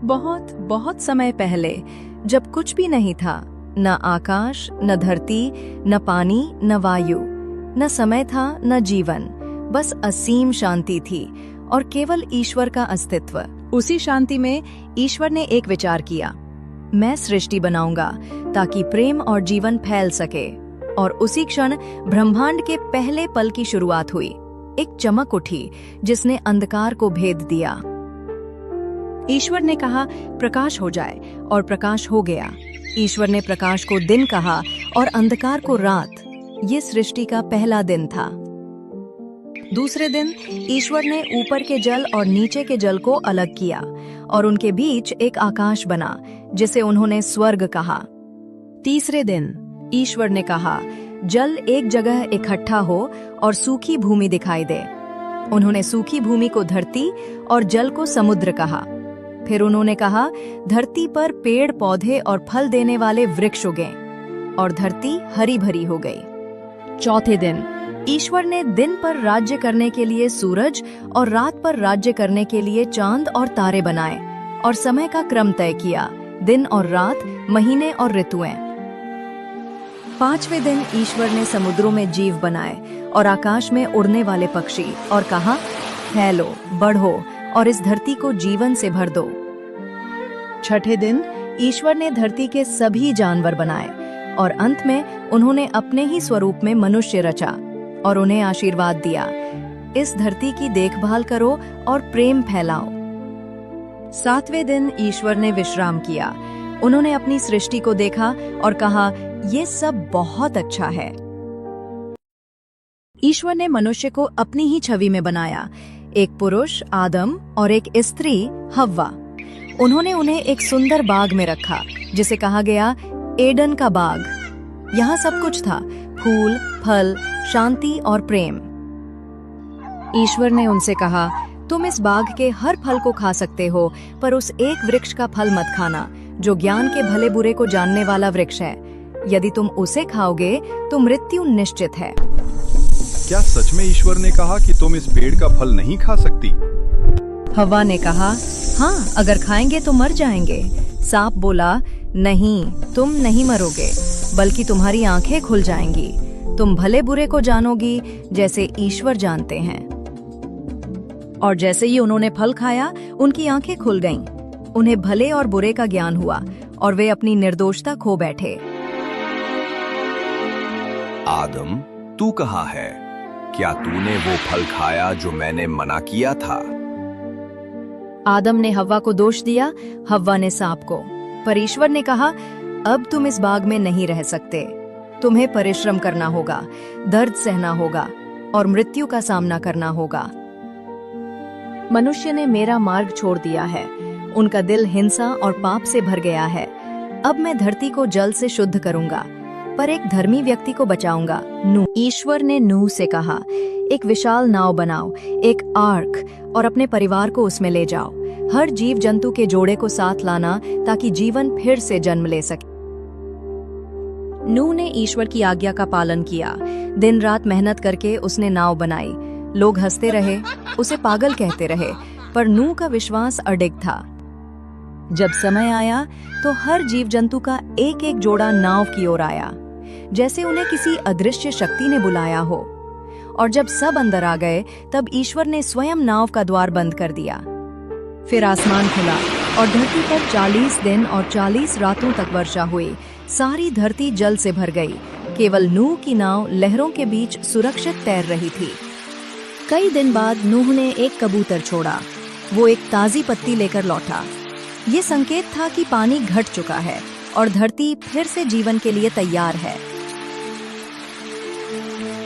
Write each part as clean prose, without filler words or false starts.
बहुत बहुत समय पहले, जब कुछ भी नहीं था, न आकाश, न धरती, न पानी, न वायु, न समय था, न जीवन, बस असीम शांति थी और केवल ईश्वर का अस्तित्व। उसी शांति में ईश्वर ने एक विचार किया, मैं सृष्टि बनाऊंगा ताकि प्रेम और जीवन फैल सके। और उसी क्षण ब्रह्मांड के पहले पल की शुरुआत हुई। एक चमक उठी जिसने अंधकार को भेद दिया। ईश्वर ने कहा, प्रकाश हो जाए, और प्रकाश हो गया। ईश्वर ने प्रकाश को दिन कहा और अंधकार को रात। ये सृष्टि का पहला दिन था। दूसरे दिन ईश्वर ने ऊपर के जल और नीचे के जल को अलग किया और उनके बीच एक आकाश बना जिसे उन्होंने स्वर्ग कहा। तीसरे दिन ईश्वर ने कहा, जल एक जगह इकट्ठा हो और सूखी भूमि दिखाई दे। उन्होंने सूखी भूमि को धरती और जल को समुद्र कहा। फिर उन्होंने कहा, धरती पर पेड़ पौधे और फल देने वाले वृक्ष उगें और धरती हरी भरी हो गई। चौथे दिन ईश्वर ने दिन पर राज्य करने के लिए सूरज और रात पर राज्य करने के लिए चांद और तारे बनाए और समय का क्रम तय किया, दिन और रात, महीने और ऋतुएं। पांचवें दिन ईश्वर ने समुद्रों में जीव बनाए और आकाश में उड़ने वाले पक्षी और कहा, फैलो, बढ़ो और इस धरती को जीवन से भर दो। छठे दिन ईश्वर ने धरती के सभी जानवर बनाए और अंत में उन्होंने अपने ही स्वरूप में मनुष्य रचा और उन्हें आशीर्वाद दिया, इस धरती की देखभाल करो और प्रेम फैलाओ। सातवें दिन ईश्वर ने विश्राम किया। उन्होंने अपनी सृष्टि को देखा और कहा, ये सब बहुत अच्छा है। ईश्वर ने मनुष्य को अपनी ही छवि में बनाया, एक पुरुष आदम और एक स्त्री हव्वा। उन्होंने उन्हें एक सुंदर बाग में रखा जिसे कहा गया एडन का बाग। यहाँ सब कुछ था, फूल, फल, शांति और प्रेम। ईश्वर ने उनसे कहा, तुम इस बाग के हर फल को खा सकते हो, पर उस एक वृक्ष का फल मत खाना जो ज्ञान के भले बुरे को जानने वाला वृक्ष है। यदि तुम उसे खाओगे तो मृत्यु निश्चित है। क्या सच में ईश्वर ने कहा कि तुम इस पेड़ का फल नहीं खा सकती? हव्वा ने कहा, हाँ, अगर खाएंगे तो मर जाएंगे। सांप बोला, नहीं, तुम नहीं मरोगे, बल्कि तुम्हारी आंखें खुल जाएंगी। तुम भले बुरे को जानोगी जैसे ईश्वर जानते हैं। और जैसे ही उन्होंने फल खाया, उनकी आंखें खुल गईं। उन्हें भले और बुरे का ज्ञान हुआ और वे अपनी निर्दोषता खो बैठे। आदम, तू कहाँ है? क्या तूने वो फल खाया जो मैंने मना किया था? आदम ने हव्वा को दोष दिया, हव्वा ने सांप को। पर ईश्वर ने कहा, अब तुम इस बाग में नहीं रह सकते। तुम्हें परिश्रम करना होगा, दर्द सहना होगा और मृत्यु का सामना करना होगा। मनुष्य ने मेरा मार्ग छोड़ दिया है, उनका दिल हिंसा और पाप से भर गया है। अब मैं धरती को जल से शुद्ध करूंगा, पर एक धर्मी व्यक्ति को बचाऊंगा। ईश्वर ने नूह से कहा, एक विशाल नाव बनाओ, एक आर्क, और अपने परिवार को उसमें ले जाओ। हर जीव जंतु के जोड़े को साथ लाना ताकि जीवन फिर से जन्म ले सके। नूह ने ईश्वर की आज्ञा का पालन किया। दिन रात मेहनत करके उसने नाव बनाई। लोग हंसते रहे, उसे पागल कहते रहे, पर नूह का विश्वास अडिग था। जब समय आया तो हर जीव जंतु का एक एक जोड़ा नाव की ओर आया, जैसे उन्हें किसी अदृश्य शक्ति ने बुलाया हो। और जब सब अंदर आ गए, तब ईश्वर ने स्वयं नाव का द्वार बंद कर दिया। फिर आसमान खुला और धरती पर 40 दिन और 40 रातों तक वर्षा हुई। सारी धरती जल से भर गई। केवल नूह की नाव लहरों के बीच सुरक्षित तैर रही थी। कई दिन बाद नूह ने एक कबूतर छोड़ा। वो एक ताजी पत्ती लेकर लौटा। ये संकेत था कि पानी घट चुका है और धरती फिर से जीवन के लिए तैयार है।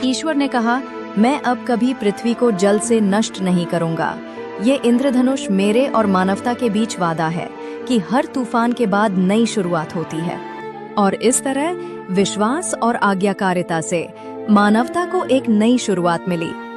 ईश्वर ने कहा, मैं अब कभी पृथ्वी को जल से नष्ट नहीं करूंगा। ये इंद्रधनुष मेरे और मानवता के बीच वादा है कि हर तूफान के बाद नई शुरुआत होती है। और इस तरह विश्वास और आज्ञाकारिता से मानवता को एक नई शुरुआत मिली।